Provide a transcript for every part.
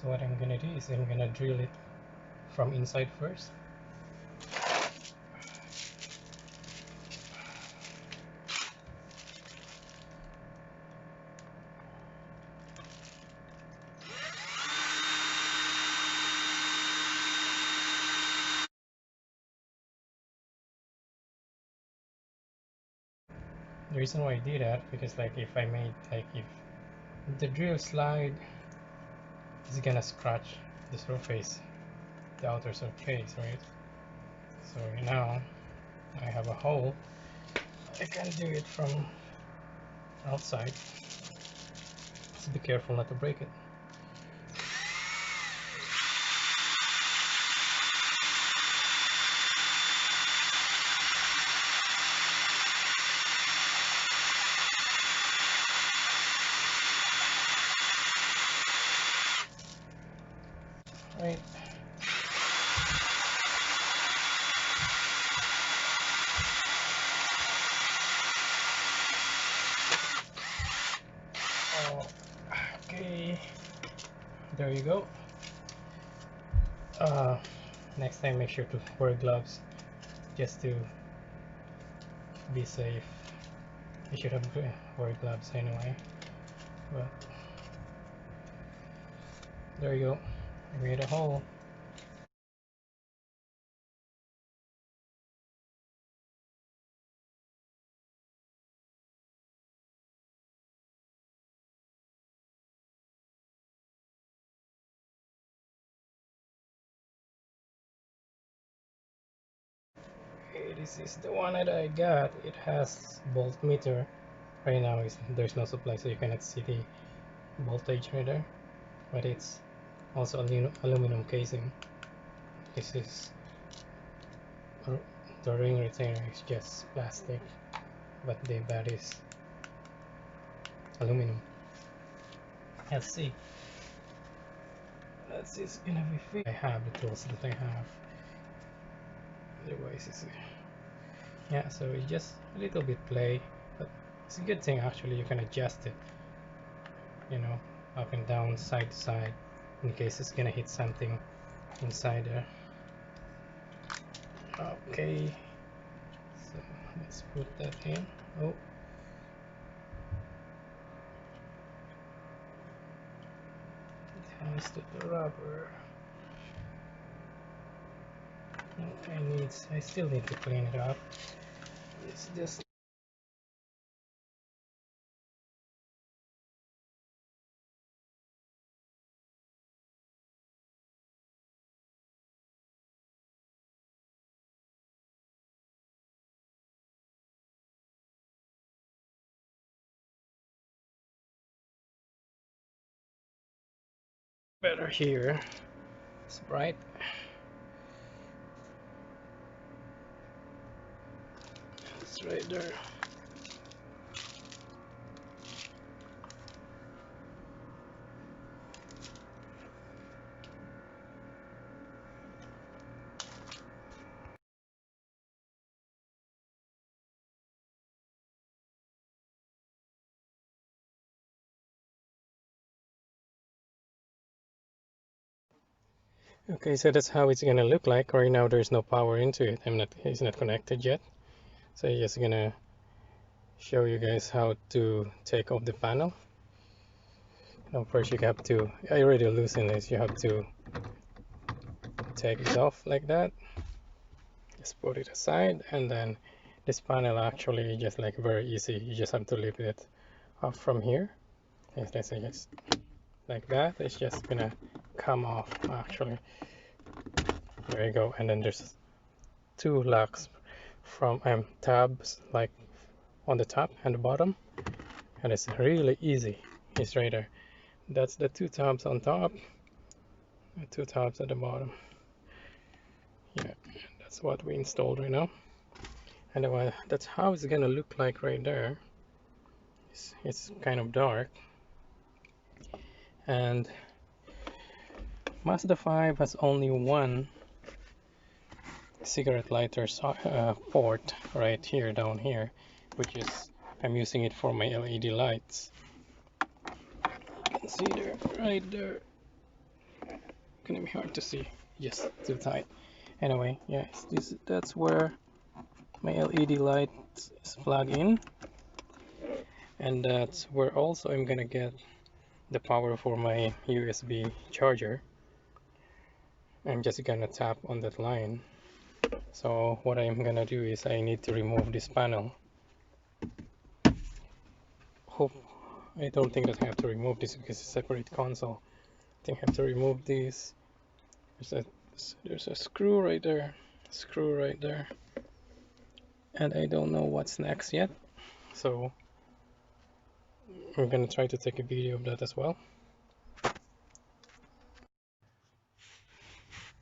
So what I'm gonna do is I'm gonna drill it from inside first. The reason why I do that, because like if the drill slide is gonna scratch the surface, the outer surface, right? So now I have a hole. I can do it from outside. Just be careful not to break it. Right. Okay. There you go. Next time make sure to wear gloves just to be safe. You should have wear gloves anyway. But there you go. I made a hole. Okay, this is the one that I got. It has voltmeter. Right now there's no supply, so you cannot see the voltage right there. But it's also aluminum casing. This is the ring retainer is just plastic, but the body is aluminum. Let's see. It's gonna be fixed. I have the tools that I have. Otherwise, yeah. So it's just a little bit play, but it's a good thing actually. You can adjust it, you know, up and down, side to side, in case it's gonna hit something inside there. Okay. So let's put that in. Oh. It has the rubber. I still need to clean it up. It's just better here. It's bright. It's right there. Okay, so that's how it's gonna look like. Right now there's no power into it. It's not connected yet. So I'm just gonna show you guys how to take off the panel. Now first you have to, I already loosened this, you have to take it off like that. Just put it aside, and then this panel actually just like very easy. You just have to lift it off from here. Let's say just like that. It's just gonna come off actually. There you go. And then there's two locks from tabs like on the top and the bottom, and it's really easy. It's right there. That's the two tabs on top, and two tabs at the bottom. Yeah, that's what we installed right now. And that's how it's gonna look like right there. It's kind of dark, and Mazda 5 has only one cigarette lighter port right here down here, which is I'm using it for my LED lights. You can see there, right there. gonna be hard to see, just too tight. Anyway, yes, that's where my LED light is plugged in, and that's where also I'm gonna get the power for my USB charger. I'm just gonna tap on that line. So what I'm gonna do is I need to remove this panel. I don't think that I have to remove this because it's a separate console. I think I have to remove this. There's a screw right there, and I don't know what's next yet. So I'm gonna try to take a video of that as well.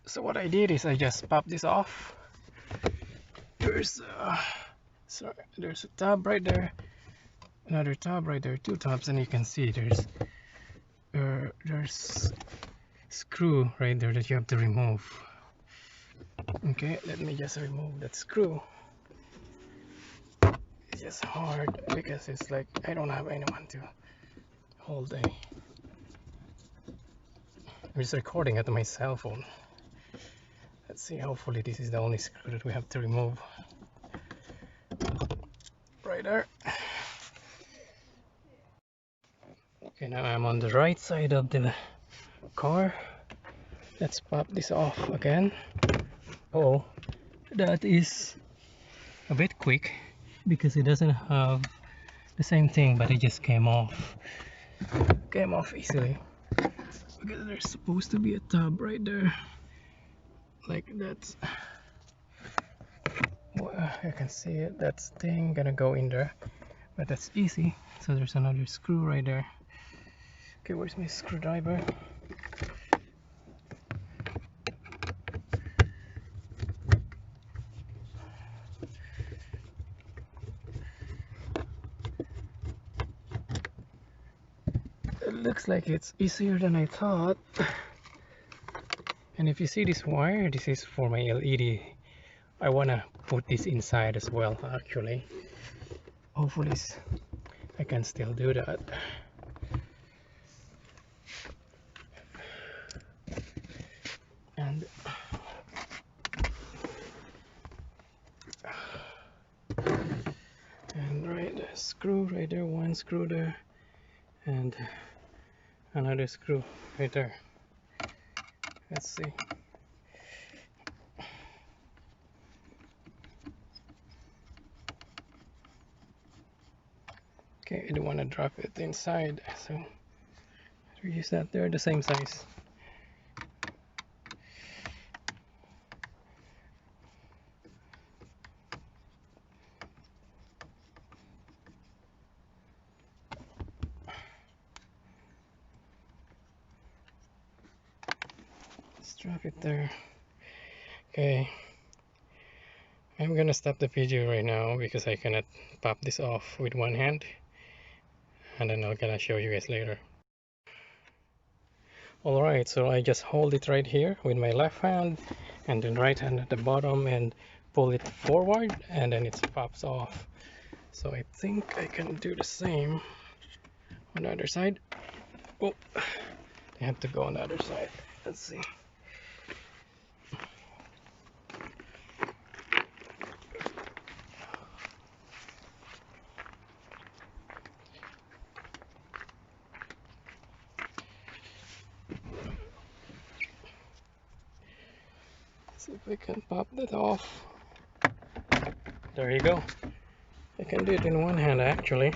So what I did is I just popped this off. There's a tab right there, another tab right there, two tabs, and you can see there's screw right there that you have to remove. Okay, let me just remove that screw. It's just hard because it's like I don't have anyone to hold I'm just recording at my cell phone. Let's see, hopefully this is the only screw that we have to remove. Right there. Okay, now I'm on the right side of the car. Let's pop this off again. Oh, that is a bit quick because it doesn't have the same thing, but it just came off easily because there's supposed to be a tab right there, like that's I can see it, that thing gonna go in there, but that's easy. So there's another screw right there. Okay, where's my screwdriver? It looks like it's easier than I thought. And if you see this wire, this is for my LED. I wanna put this inside as well, actually. Hopefully I can still do that. And right, screw right there, one screw there, and another screw right there. Let's see. Okay, I don't want to drop it inside, so we use that. They're the same size. Let's drop it there. Okay, I'm gonna stop the video right now because I cannot pop this off with one hand, and then I'm gonna show you guys later. Alright, so I just hold it right here with my left hand and then right hand at the bottom and pull it forward, and then it pops off. So I think I can do the same on the other side. Oh, I have to go on the other side. Let's see. See if I can pop that off. There you go. I can do it in one hand actually.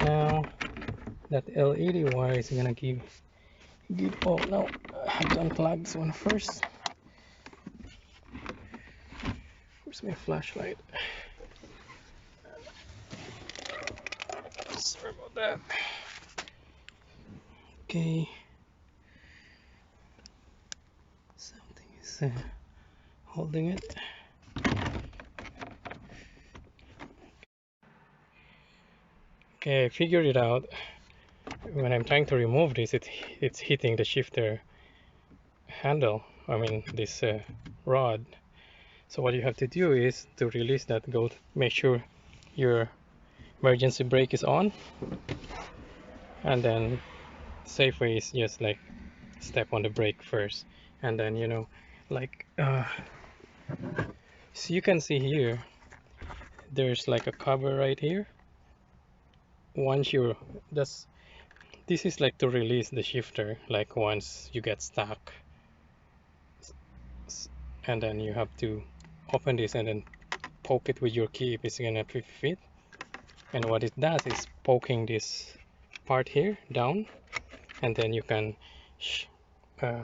Now that LED wire is gonna give oh no, I have to unplug this one first. Where's my flashlight? Sorry about that. Okay. Something is holding it. Okay, I figured it out. When I'm trying to remove this, it's hitting the shifter handle. I mean this rod. So what you have to do is to release that, make sure your emergency brake is on, and then safe way is just like step on the brake first, and then like so you can see here there's like a cover right here. Once you're that's This is like to release the shifter, like once you get stuck, and then you have to open this and then poke it with your key if it's gonna fit. And what it does is poking this part here down, and then uh,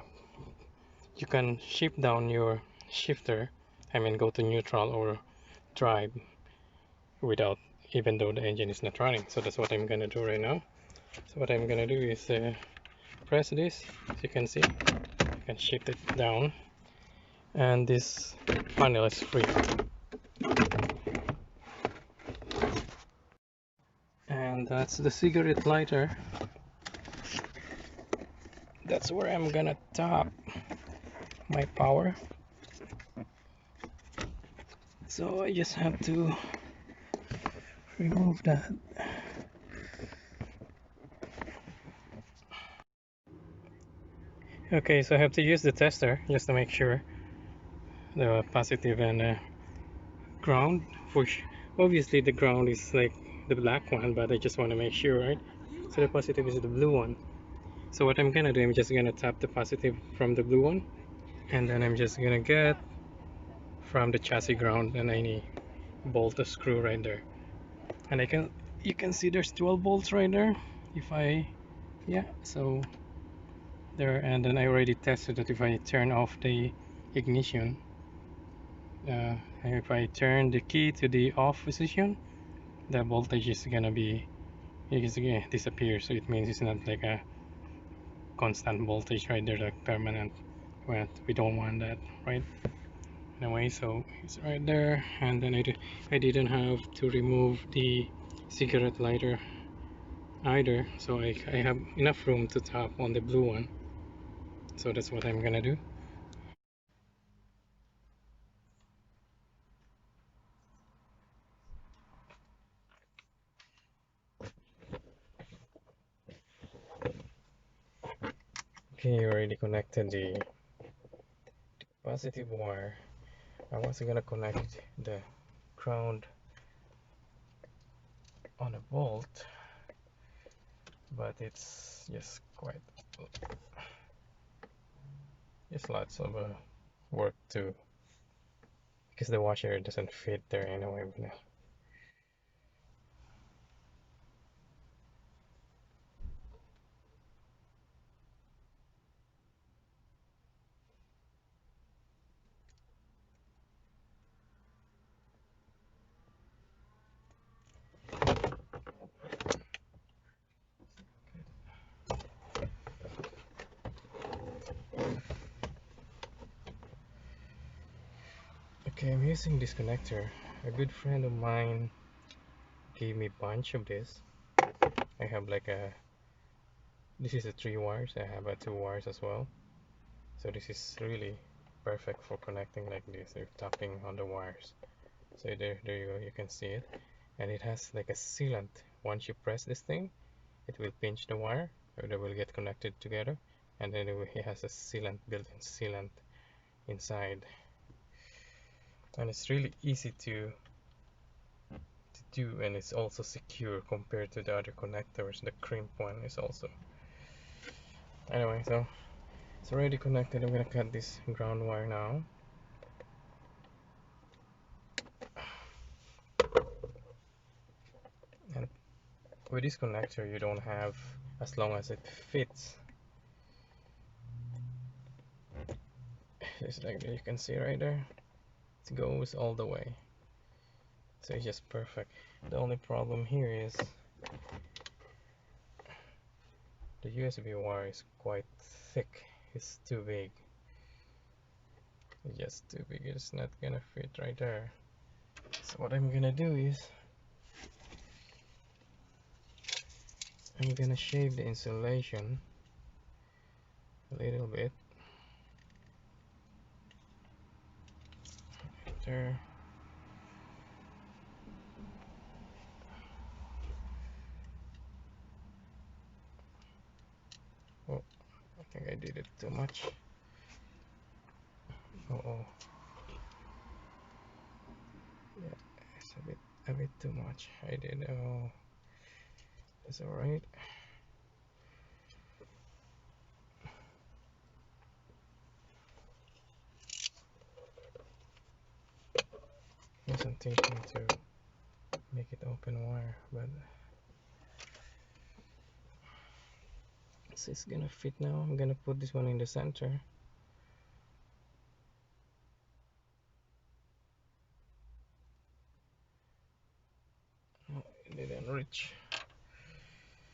you can shift down your shifter. I mean, go to neutral or drive without, even though the engine is not running. So that's what I'm gonna do right now. So what I'm gonna do is press this. As you can see, you can shift it down, and this panel is free. And that's the cigarette lighter. That's where I'm gonna tap my power. So I just have to remove that. Okay, so I have to use the tester just to make sure the positive and ground. Obviously the ground is like the black one, but I just want to make sure, right? So the positive is the blue one. So what I'm gonna do, I'm just gonna tap the positive from the blue one, and then I'm just gonna get from the chassis ground, and I need bolt a screw right there. And you can see there's 12 bolts right there. Yeah, so there. And then I already tested that if I turn off the ignition, if I turn the key to the off position, the voltage is gonna disappear. So it means it's not like a constant voltage right there, like permanent. But we don't want that, right? Anyway, so it's right there. And then I didn't have to remove the cigarette lighter either, so I have enough room to tap on the blue one. So that's what I'm gonna do. Okay, you already connected the positive wire. I was gonna connect the ground on a bolt, but it's just lots of work too, because the washer doesn't fit there anyway. Okay, I'm using this connector. A good friend of mine gave me a bunch of this. I have like this is a 3 wires. I have a 2 wires as well. So this is really perfect for connecting like this, if tapping on the wires. So there you go, you can see it. And it has like a sealant. Once you press this thing, it will pinch the wire, or they will get connected together. And then it has a sealant, built-in sealant inside. And it's really easy to do, and it's also secure compared to the other connectors. The crimp one is also. Anyway, so it's already connected. I'm gonna cut this ground wire now. And with this connector, you don't have, as long as it fits, just like you can see right there, it goes all the way. So it's just perfect. The only problem here is the USB wire is quite thick. It's too big. It's just too big. It's not gonna fit right there. So what I'm gonna do is I'm gonna shave the insulation a little bit there. did it too much. Oh, yeah, it's a bit too much. I did. Oh, it's all right. I wasn't thinking to make it open wire, but it's gonna fit now. I'm gonna put this one in the center. Oh, it didn't reach.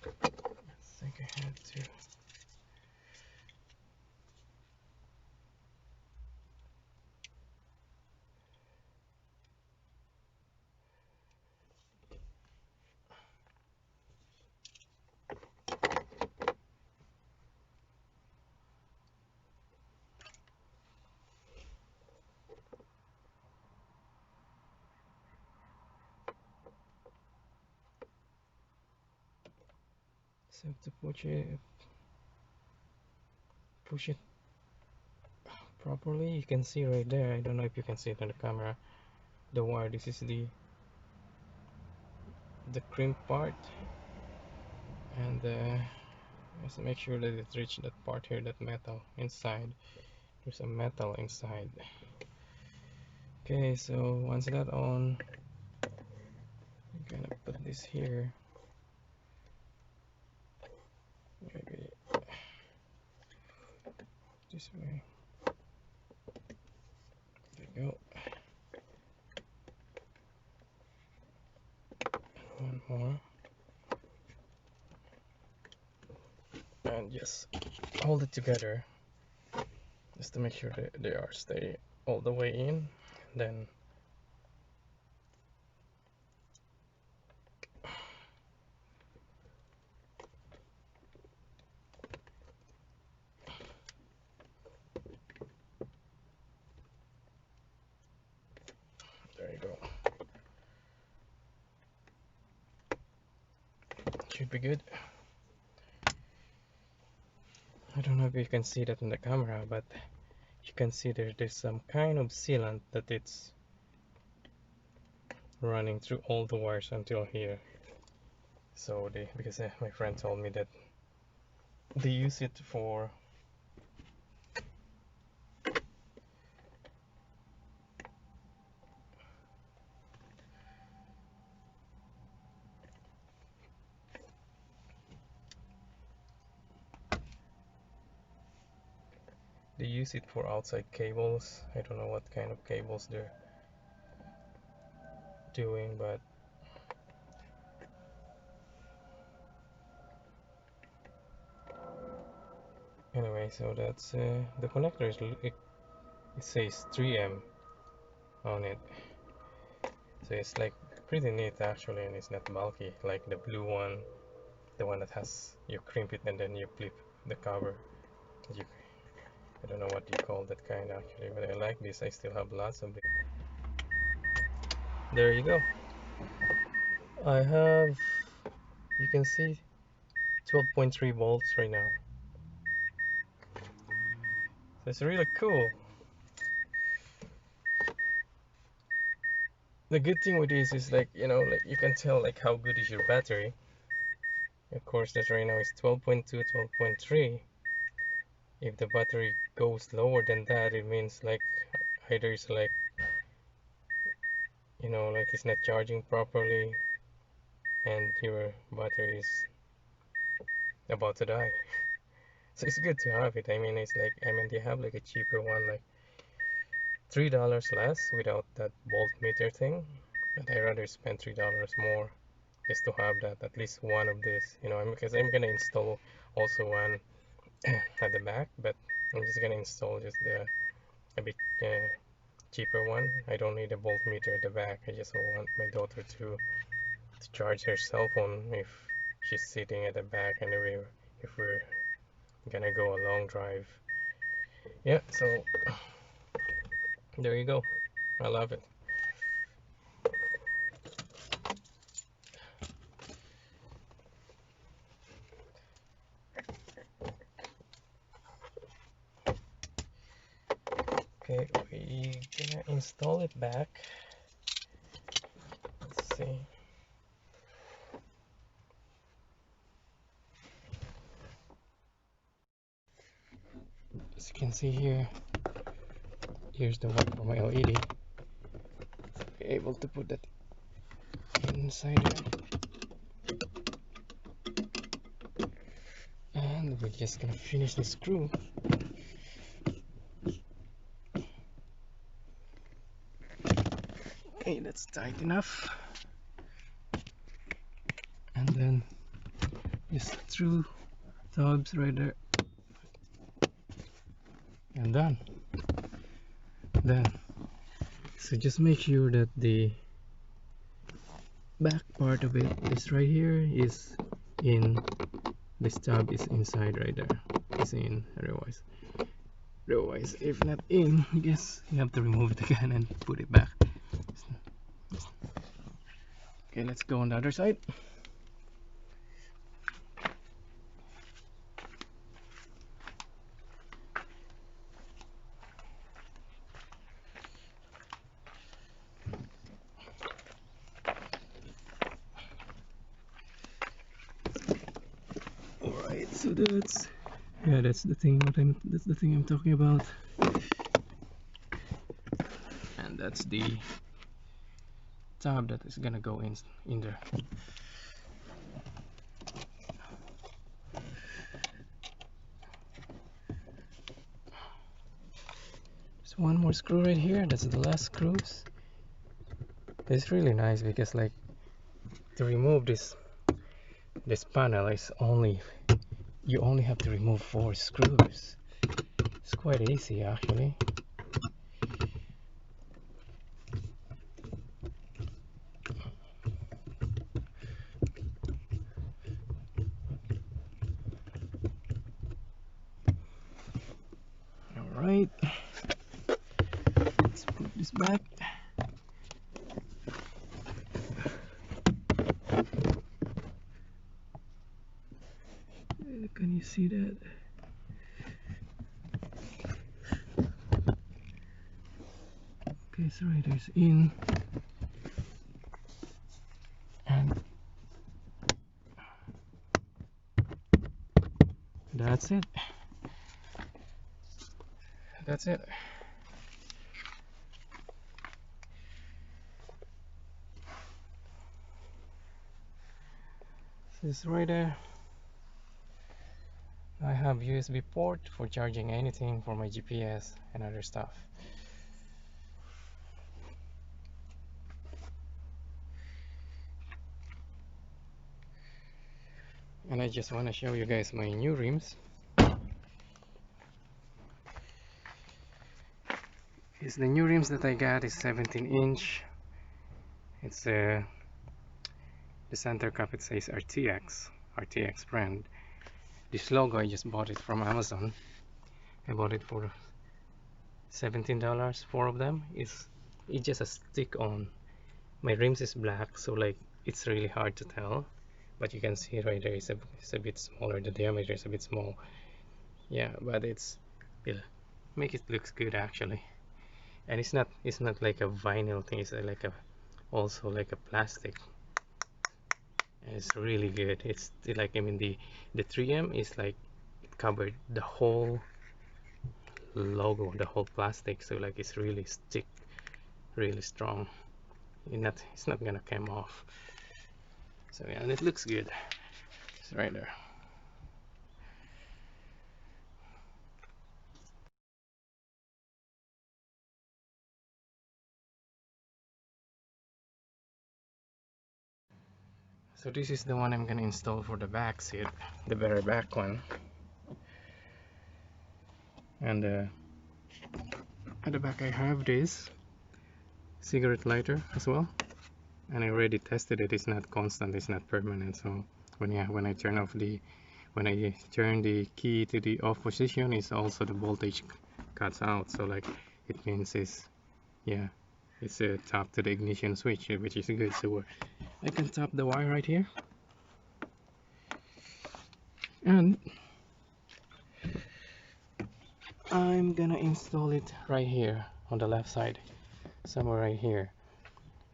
I think I had to. So have to push it properly. You can see right there. I don't know if you can see it on the camera. The wire. This is the crimp part, and just make sure that it reaches that part here, that metal inside. There's a metal inside. Okay, so once that on, I'm gonna put this here. Maybe this way. There you go. One more. And just hold it together just to make sure that they are stay all the way in. Then there you go. Should be good. I don't know if you can see that in the camera, but you can see there's some kind of sealant that it's running through all the wires until here. So because my friend told me that they use it for outside cables. I don't know what kind of cables they're doing, but anyway, so that's the connector it says 3M on it, so it's like pretty neat actually, and it's not bulky like the blue one, the one that has, you crimp it and then you flip the cover. I don't know what you call that kind actually, but I like this. I still have lots of it. There you go. I have, you can see 12.3 volts right now. So it's really cool. The good thing with this is, like, like you can tell like how good is your battery. Of course, that right now is 12.2, 12.3. If the battery goes lower than that, it means like either it's like, like it's not charging properly and your battery is about to die. So it's good to have it. I mean, it's like, they have like a cheaper one, like $3 less without that voltmeter thing. But I rather spend $3 more just to have that, at least one of this, because I'm gonna install also one at the back, but I'm just gonna install just a bit cheaper one. I don't need a voltmeter at the back. I just want my daughter to charge her cell phone if she's sitting at the back, and if we're gonna go a long drive. Yeah, so there you go. I love it. Okay, we're gonna install it back. Let's see. As you can see here, here's the one for my LED. Be able to put that inside there. And we're just gonna finish the screw. Okay, that's tight enough. And then just through tabs right there. And done. So just make sure that the back part of it is right here, is in, this tab is inside right there, is in. Otherwise if not in, I guess you have to remove it again and put it back. Okay, let's go on the other side. Alright, so that's the thing I'm talking about. And that's the tab that is gonna go in there. There's one more screw right here, that's the last screws. It's really nice because like to remove this panel is you only have to remove 4 screws. It's quite easy actually. Alright, let's put this back. Can you see that? Okay, sorry, there's in and that's it. That's it. This is right there. I have USB port for charging anything for my GPS and other stuff. And I just want to show you guys my new rims. It's the new rims that I got is 17-inch. It's the center cap, it says RTX brand. This logo, I just bought it from Amazon. I bought it for $17, 4 of them. It's just a stick on. My rims is black, so like it's really hard to tell, but you can see right there it's a bit smaller, the diameter is a bit small. Yeah, but it'll make it looks good actually. And it's not like a vinyl thing, it's like also like a plastic. And it's really good. It's like, I mean, the 3M is like it covered the whole logo, the whole plastic, so like it's really stick, really strong. It's not gonna come off. So yeah, and it looks good. It's right there. So this is the one I'm gonna install for the back seat, the very back one. And at the back I have this cigarette lighter as well. And I already tested it. It's not constant, it's not permanent. So when I turn the key to the off position, it's also the voltage cuts out. So like it means it's tapped to the ignition switch, which is good. So I can tap the wire right here, and I'm gonna install it right here on the left side, somewhere right here.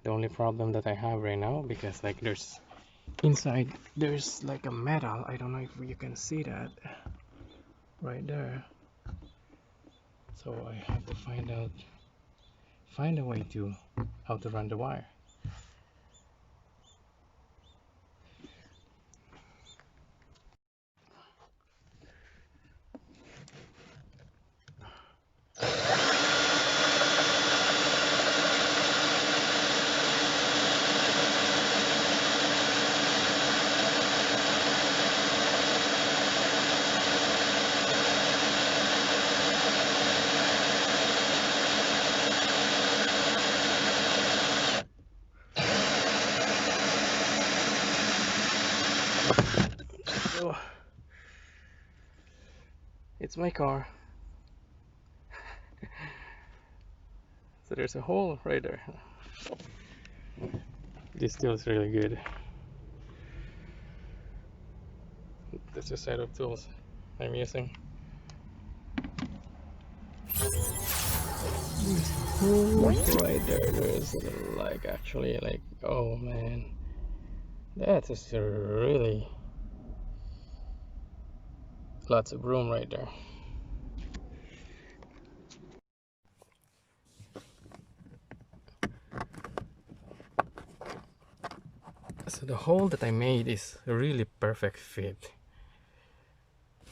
The only problem that I have right now, because like there's inside there's like a metal, I don't know if you can see that right there, so I have to find a way to how to run the wire. So it's my car. So there's a hole right there. This feels really good. That's a set of tools I'm using. Right there, there's like actually like, oh man, that is really lots of room right there. So the hole that I made is a really perfect fit.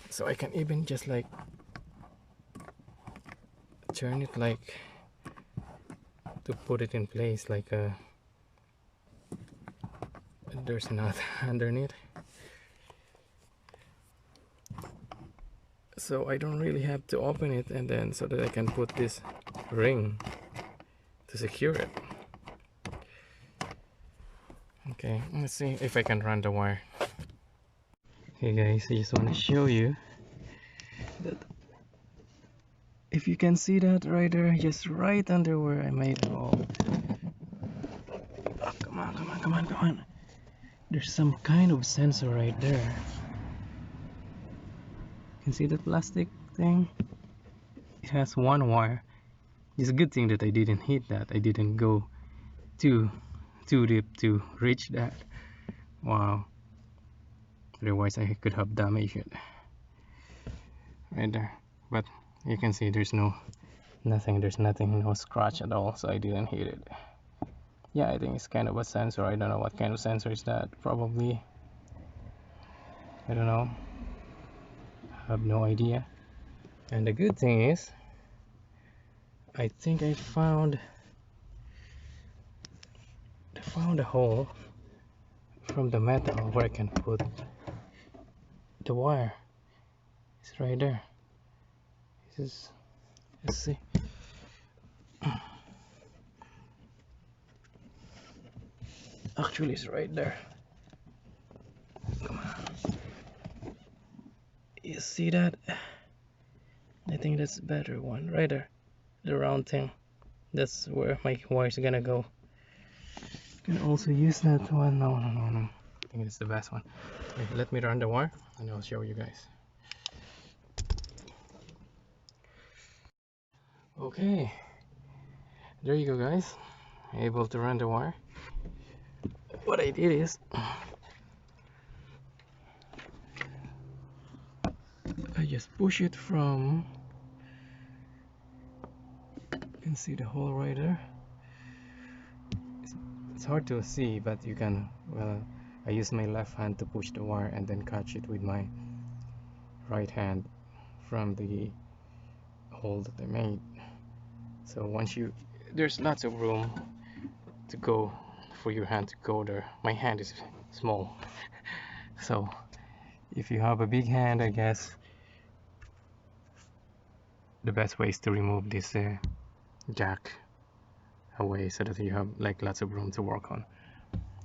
So I can even just like turn it like to put it in place like there's not underneath. So I don't really have to open it, and then so that I can put this ring to secure it. Okay, let's see if I can run the wire. Hey guys, I just want to show you that if you can see that right there, just right under where I made the hole. Oh, come on, come on, come on, come on. There's some kind of sensor right there. You can see the plastic thing? It has one wire. It's a good thing that I didn't hit that. I didn't go too deep to reach that. Wow. Otherwise I could have damaged it. Right there. But you can see there's nothing, no scratch at all, so I didn't hit it. Yeah, I think it's kind of a sensor. I don't know what kind of sensor is that. Probably, I don't know. I have no idea. And the good thing is, I think I found a hole from the metal where I can put the wire. It's right there. This is, let's see. Actually, it's right there. Come on. You see that? I think that's a better one. Right there. The round thing. That's where my wire is gonna go. You can also use that one. No. I think it's the best one. Okay, let me run the wire and I'll show you guys. Okay. There you go, guys. Able to run the wire. What I did is I just push it from, you can see the hole right there. It's hard to see, but you can, well, I use my left hand to push the wire and then catch it with my right hand from the hole that I made. So once there's lots of room to go for your hand to go there. My hand is small, so if you have a big hand, I guess the best way is to remove this jack away so that you have like lots of room to work on.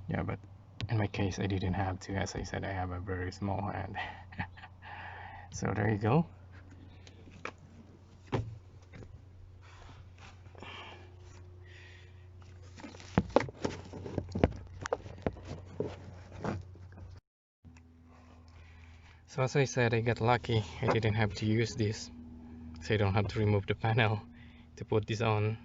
Yeah, but in my case I didn't have to. As I said, I have a very small hand. So there you go. So as I said, I got lucky. I didn't have to use this so you don't have to remove the panel to put this on,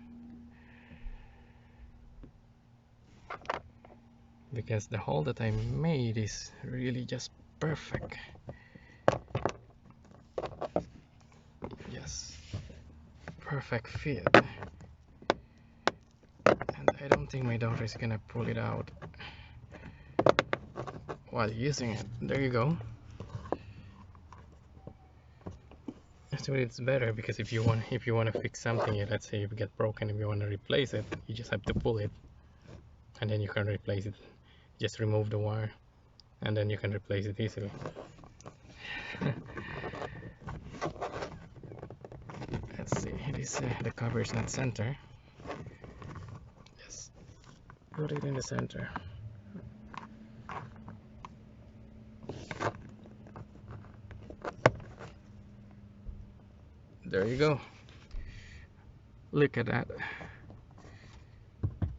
because the hole that I made is really just perfect. Yes, perfect fit, and I don't think my daughter is gonna pull it out while using it. There you go. So it's better, because if you want to fix something, let's say if it gets broken, if you want to replace it, you just have to pull it, and then you can replace it. Just remove the wire, and then you can replace it easily. Let's see, this the cover is not center. Just put it in the center. There you go. Look at that.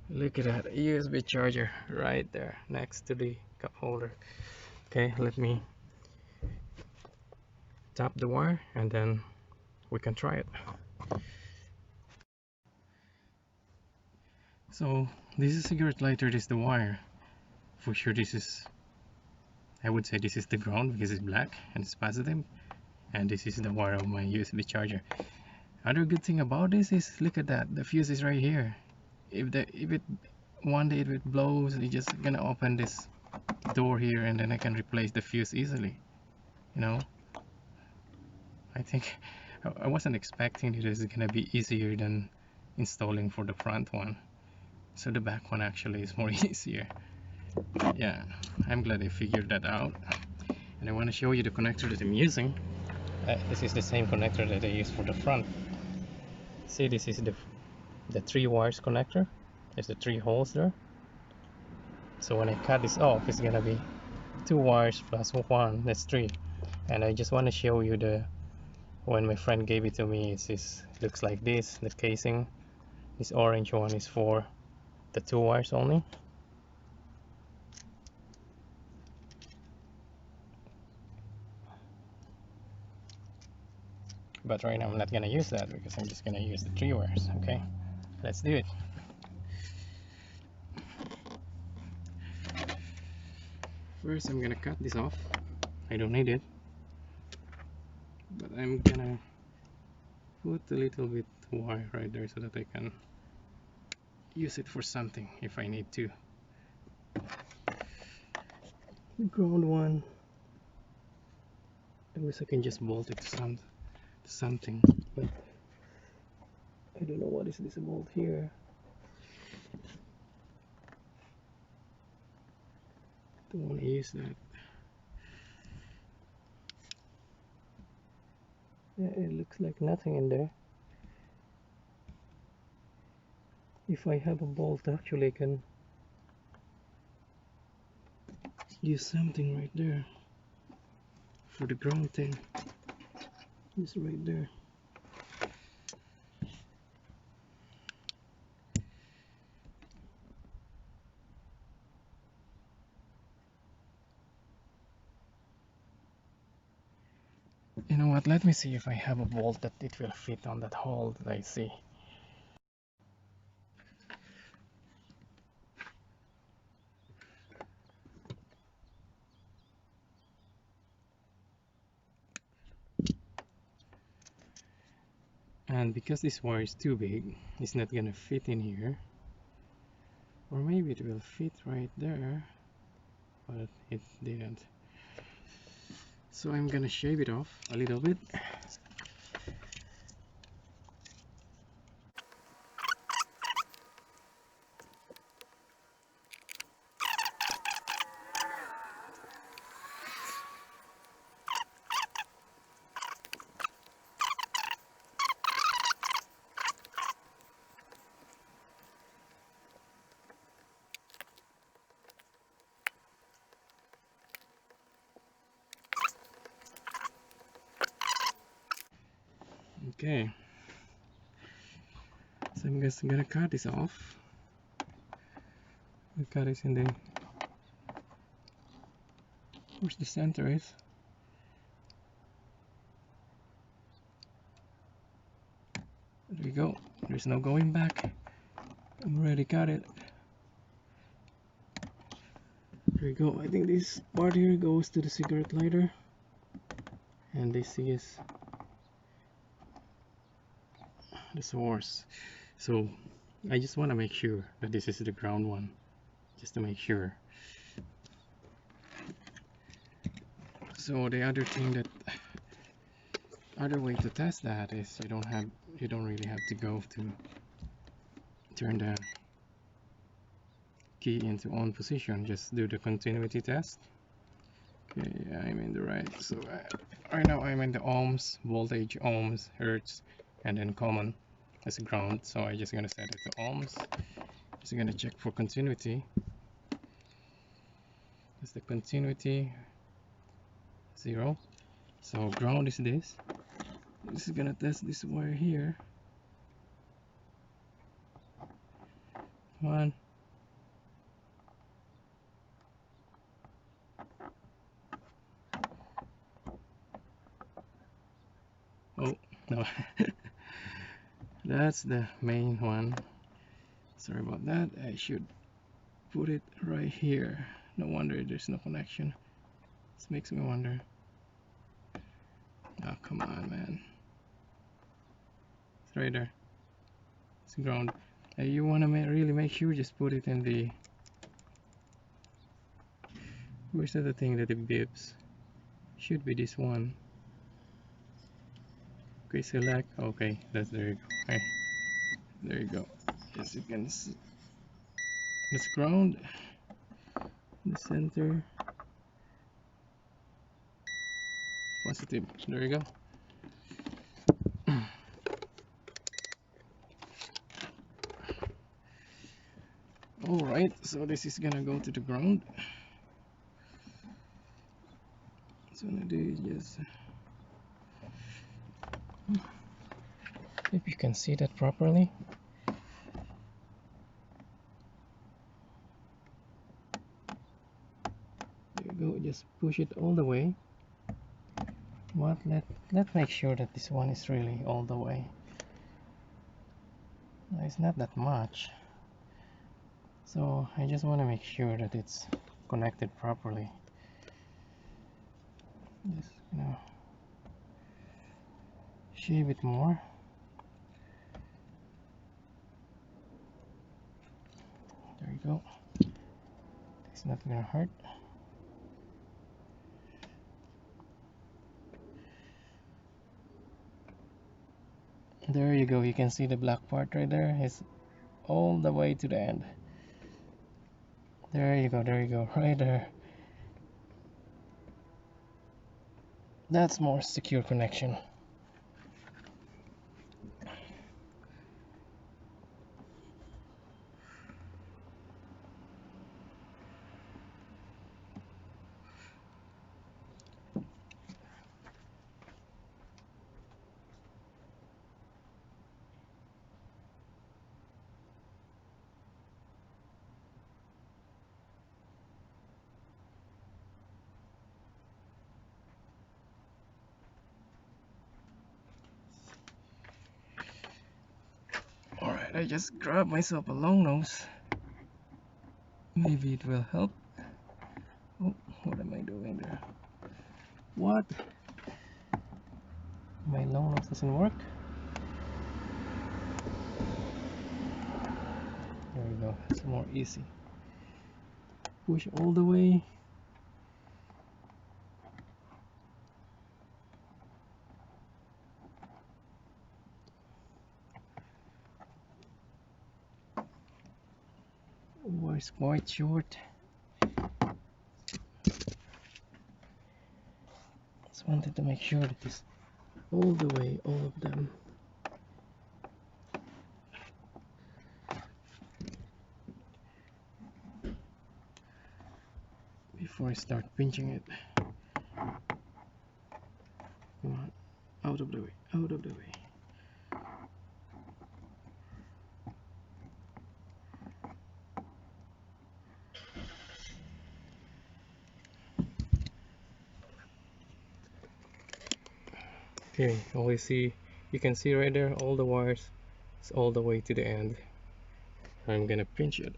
Look at that USB charger right there next to the cup holder. Okay, let me tap the wire and then we can try it. So this is a cigarette lighter, this is the wire. For sure this is, I would say this is the ground because it's black and it's positive, and this is the wire of my USB charger. Other good thing about this is, look at that, the fuse is right here. If it one day if it blows, it's just gonna open this door here, and then I can replace the fuse easily. You know, I think I wasn't expecting it is gonna be easier than installing for the front one. So the back one actually is more easier. Yeah, I'm glad I figured that out. And I want to show you the connector that I'm using. This is the same connector that I use for the front. See, this is the 3 wires connector. There's the 3 holes there. So when I cut this off, it's gonna be 2 wires plus 1, that's 3. And I just want to show you when my friend gave it to me, it looks like this, the casing. This orange one is for the 2 wires only. But right now I'm not gonna use that because I'm just gonna use the 3 wires. Okay, let's do it. First I'm gonna cut this off. I don't need it, but I'm gonna put a little bit wire right there so that I can use it for something if I need to. The ground one, I wish I can just bolt it to something, but I don't know what is this bolt here. Don't want to use that. Yeah, it looks like nothing in there. If I have a bolt, actually I can use something right there for the ground thing. It's right there. You know what, let me see if I have a bolt that it will fit on that hole that I see. And because this wire is too big, it's not gonna fit in here. Or maybe it will fit right there, but it didn't. So I'm gonna shave it off a little bit. Okay, so I'm just gonna cut this off. The cut is in the, where's the center is. you go. There's no going back. I'm already got it. There you go. I think this part here goes to the cigarette lighter, and this is the source. So I just want to make sure that this is the ground one, just to make sure. So the other thing that other way to test that is you don't really have to go to turn the key into on position. Just do the continuity test. Okay, yeah, I'm in the right. So right now I'm in the ohms, voltage, ohms, hertz, and then common as a ground. So I'm just gonna set it to ohms. Just gonna check for continuity. Is the continuity 0? So ground is this. This is gonna test this wire here. Come on. Oh no. That's the main one. Sorry about that. I should put it right here. No wonder there's no connection. This makes me wonder. Oh, come on, man. It's right there. It's ground. You want to really make sure, just put it in the... Where's the thing that it beeps? Should be this one. Okay, select. Okay, there you go. Okay. There you go. Yes, you can see. It's ground. The center. Positive. There you go. Alright, so this is gonna go to the ground. So I'm gonna do just... If you can see that properly. There you go, just push it all the way. But let's make sure that this one is really all the way. No, it's not that much. So I just want to make sure that it's connected properly. Just gonna shave it more. There you go. It's not gonna hurt. There you go. You can see the black part right there. It's all the way to the end. There you go. There you go. Right there. That's more secure connection. Alright, I just grabbed myself a long nose. Maybe it will help. Oh, what am I doing there? What? My long nose doesn't work. There we go. It's more easy. Push all the way. Oh, it's quite short. Just wanted to make sure that it's all the way, all of them. Before I start pinching it. Come on, out of the way, out of the way. Okay, always see, you can see right there all the wires It's all the way to the end. I'm gonna pinch it.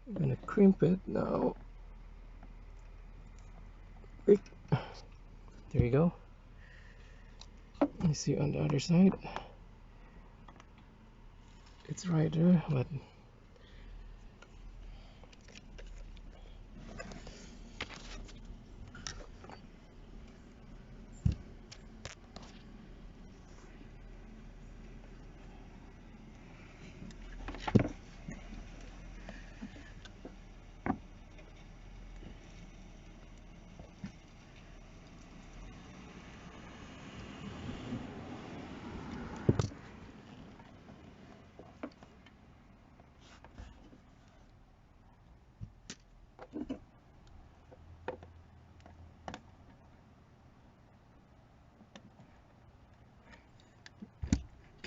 I'm gonna crimp it now. Quick. There you go. Let me see on the other side. It's right there, but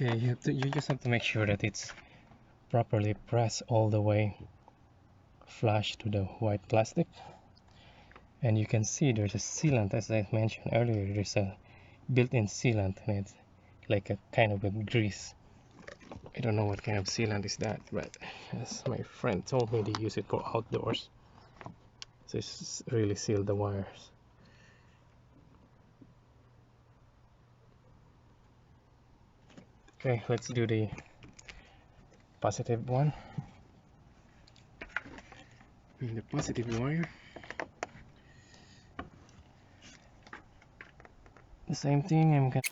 okay, you just have to make sure that it's properly pressed all the way flush to the white plastic. And you can see there's a sealant, as I mentioned earlier. There's a built-in sealant, and it's like a kind of a grease. I don't know what kind of sealant is that, but as my friend told me, they use it for outdoors, so it's really sealed the wires. Okay, let's do the positive one. And the positive wire, the same thing. I'm gonna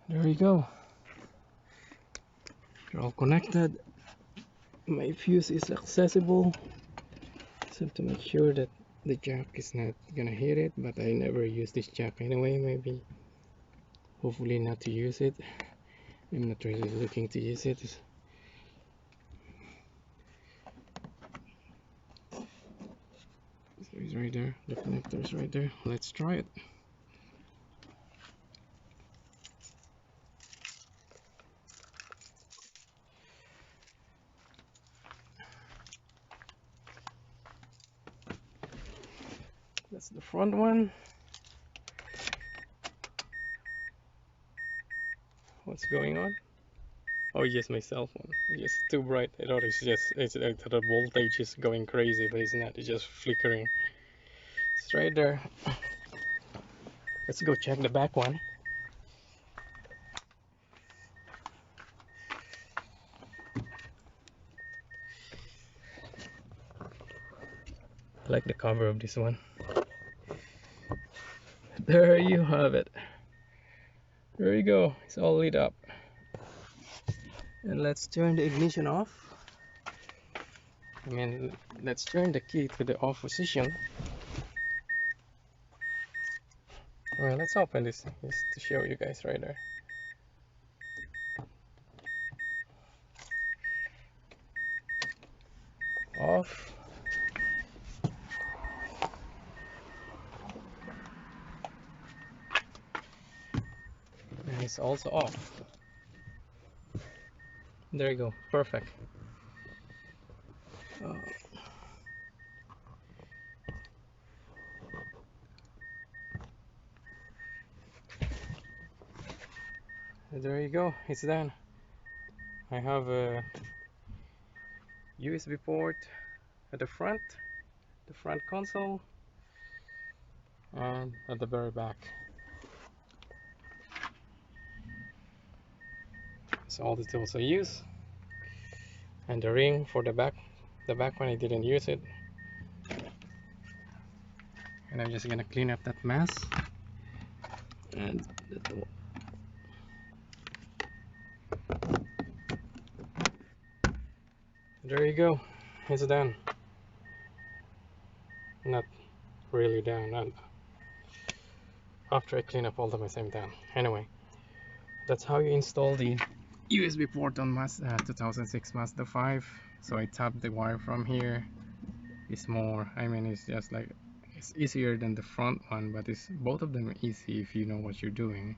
there you go. They're all connected. My fuse is accessible. Just have to make sure that the jack is not gonna hit it, but I never use this jack anyway. Maybe, hopefully not to use it. I'm not really looking to use it. So it's right there, the connector is right there. Let's try it. That's the front one. What's going on? Oh yes, my cell phone. It's too bright. I thought I thought the voltage is going crazy, but it's not. It's just flickering. It's right there. Let's go check the back one. I like the cover of this one. There you have it. There you go. It's all lit up. And let's turn the ignition off. Let's turn the key to the off position. Well, let's open this just to show you guys right there. Off. And it's also off. There you go. Perfect. There you go. It's done. I have a USB port at the front console, and at the very back. So all the tools I use, and the ring for the back one I didn't use it, and I'm just gonna clean up that mess. And there you go. It's done. Not really done. And after I clean up all the mess, I'm done. Anyway, that's how you install the USB port on 2006 Mazda 5. So I tap the wire from here. It's more, it's just like It's easier than the front one, but both of them are easy if you know what you're doing.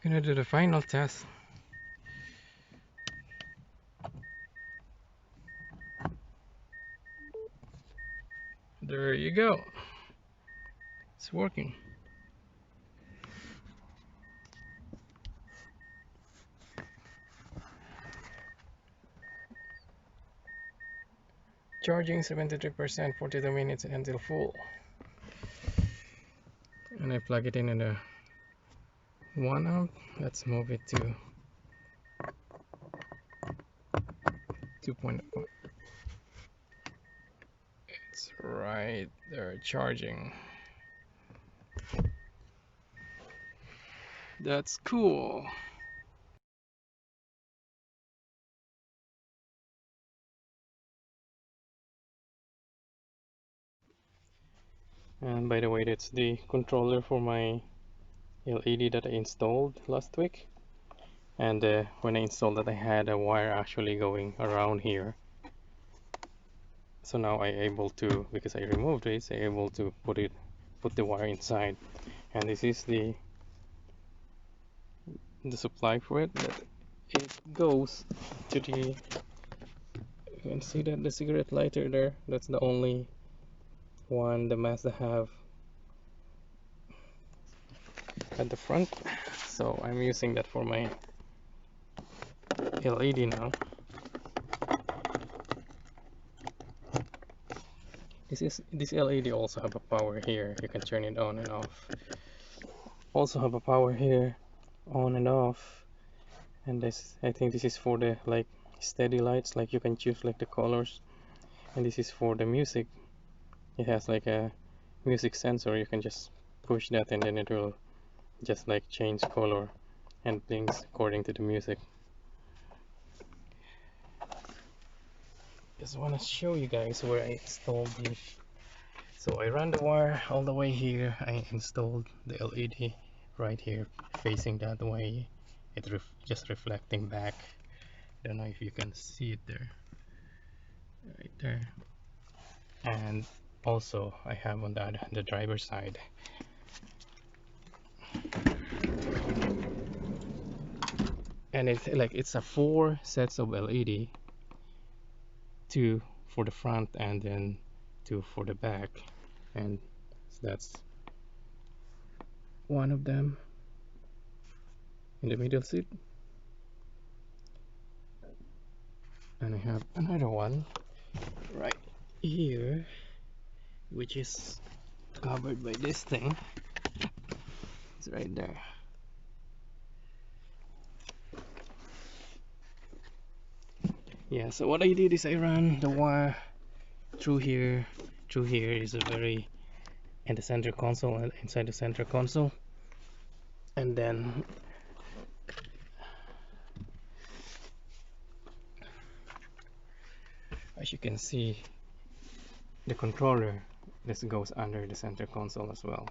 Gonna do the final test. There you go. It's working. Charging 73%, 42 minutes until full. And I plug it in a 1 amp. Let's move it to 2.1. It's right there charging. That's cool. And by the way, that's the controller for my LED that I installed last week. And when I installed that, I had a wire actually going around here. So now I'm able to, because I removed it, I'm able to put the wire inside. And this is the supply for it. That it goes to the. You can see that the cigarette lighter there. That's the only one the Mazda have at the front. So I'm using that for my LED now. This LED also have a power here. You can turn it on and off. Also have a power here, on and off. And this, I think this is for the like steady lights. Like you can choose like the colors. And this is for the music. It has like a music sensor. You can just push that and then it will just like change color and blinks according to the music. Just want to show you guys where I installed the. So I ran the wire all the way here. I installed the LED right here, facing that way. It just reflecting back. Don't know if you can see it there, right there. And also I have on the driver's side. And it's a 4 sets of LED, 2 for the front and then 2 for the back, and that's one of them in the middle seat, and I have another one right here which is covered by this thing. It's right there. Yeah, so what I did is I ran the wire through here. Through here is a very in the center console and inside the center console, and then as you can see, the controller this goes under the center console as well.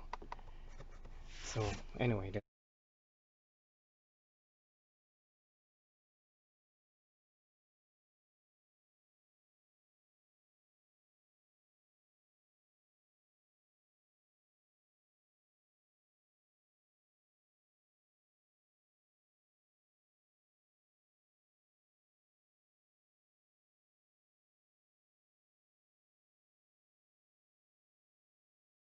So anyway,